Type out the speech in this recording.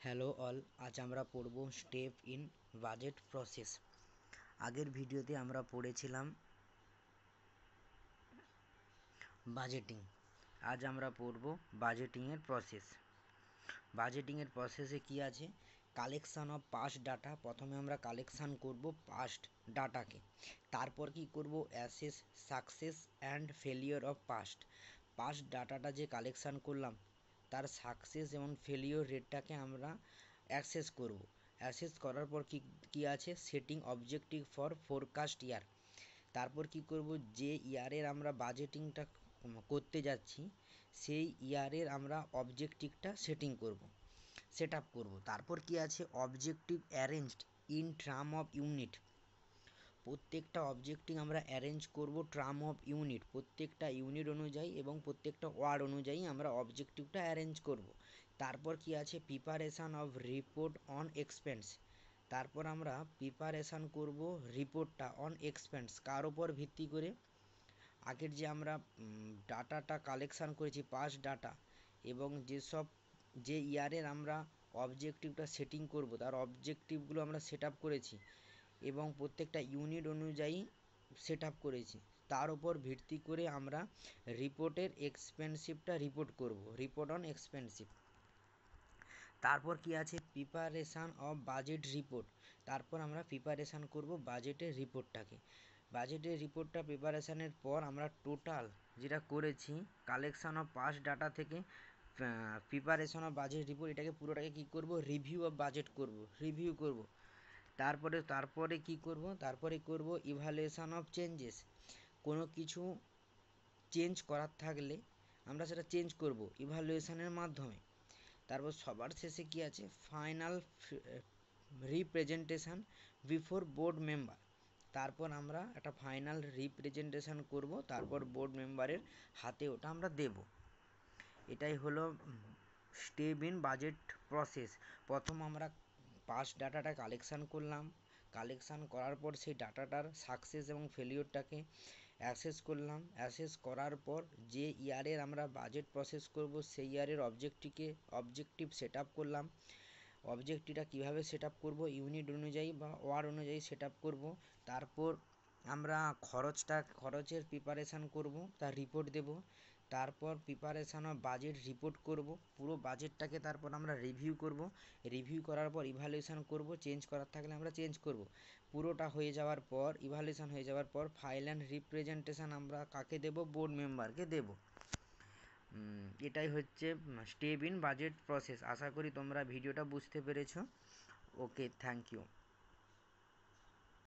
Hello all, আজ আমরা পড়ব স্টেপ ইন বাজেট প্রসেস। আগের ভিডিওতে আমরা পড়েছিলাম বাজেটিং। আজ আমরা পড়ব বাজেটিংয়ের প্রসেস। বাজেটিংয়ের প্রসেসে কি আছে? Collection of past data. প্রথমে আমরা কালেকশান করব পাস্ট ডাটাকে, তারপর কি করব? Assess success and failure of past ডাটাটা যে কালেকশান করলাম তার সাকসেস এবং ফেলিওর রেটটাকে আমরা অ্যাসেস করব। অ্যাসেস করার পর কি আছে? সেটিং অবজেক্টিভ ফর ফোরকাস্ট ইয়ার। তারপর কি করব? যে ইয়ারের আমরা বাজেটিংটা করতে যাচ্ছি সেই ইয়ারের আমরা অবজেক্টিভটা সেট আপ করবো। তারপর কি আছে? Objective arranged in term of unit. প্রত্যেকটা অবজেক্টিভ আমরা অ্যারেঞ্জ করব টার্ম অফ ইউনিট, প্রত্যেকটা ইউনিট অনুযায়ী এবং প্রত্যেকটা ওয়ার্ড অনুযায়ী আমরা অবজেক্টিভটা অ্যারেঞ্জ করব। তারপর কি আছে? Preparation of report on expense. তারপর আমরা প্রিপারেশান করব রিপোর্টটা অন এক্সপেন্স। কার ওপর ভিত্তি করে? আগের যে আমরা ডাটাটা কালেকশান করেছি পাস্ট ডাটা, এবং যে ইয়ারের আমরা অবজেক্টিভটা সেটিং করব তার অবজেক্টিভগুলো আমরা সেট আপ করেছি এবং প্রত্যেকটা ইউনিট অনুযায়ী সেট আপ করেছি, তার উপর ভিত্তি করে আমরা রিপোর্টের এক্সপেন্সিভটা রিপোর্ট অন এক্সপেন্সিভ। তারপর কি আছে? Preparation of budget report. তারপর আমরা প্রিপারেশান করব বাজেটের রিপোর্টটাকে। বাজেটের রিপোর্টটা প্রিপারেশানের পর আমরা টোটাল যেটা করেছি কালেকশান অফ পাস্ট ডাটা থেকে প্রিপারেশন অফ বাজেট রিপোর্ট, এটাকে পুরোটাকে কী করব? রিভিউ অফ বাজেট করব। তারপরে কি করব? তারপরে করব ইভ্যালুয়েশন অফ চেঞ্জেস। কোনো কিছু চেঞ্জ করার থাকলে আমরা সেটা চেঞ্জ করব ইভ্যালুয়েশনের মাধ্যমে। তারপর সবার শেষে কি আছে? Final representation before board member. তারপর আমরা একটা ফাইনাল রিপ্রেজেন্টেশন করব, তারপর বোর্ড মেম্বারের হাতে ওটা আমরা দেব। এটাই হলো স্টেপ ইন বাজেট প্রসেস। প্রথম আমরা পাস্ট ডাটাটা কালেকশান করলাম, কালেকশান করার পর সেই ডাটাটার সাকসেস এবং ফেলিওরটাকে অ্যাসেস করলাম। অ্যাসেস করার পর যে ইয়ারের আমরা বাজেট প্রসেস করব সেই ইয়ারের অবজেক্টিভ সেট আপ করলাম। অবজেক্টিভটা কীভাবে সেট আপ করবো? ইউনিট অনুযায়ী বা ওয়ার্ড অনুযায়ী সেট আপ করবো। তারপর আমরা খরচের প্রিপারেশান করব, তার রিপোর্ট দেব। তারপর প্রিপারেশান অফ বাজেট রিপোর্ট করব, পুরো বাজেটটাকে তারপর আমরা রিভিউ করার পর ইভ্যালুয়েশান করব, চেঞ্জ করার থাকলে আমরা চেঞ্জ করব। পুরোটা হয়ে যাওয়ার পর, ইভ্যালুয়েশান হয়ে যাওয়ার পর ফাইনাল রিপ্রেজেন্টেশন আমরা কাকে দেব? বোর্ড মেম্বারকে দেব। এটাই হচ্ছে স্টেপ ইন বাজেট প্রসেস। আশা করি তোমরা ভিডিওটা বুঝতে পেরেছো। ওকে, থ্যাংক ইউ।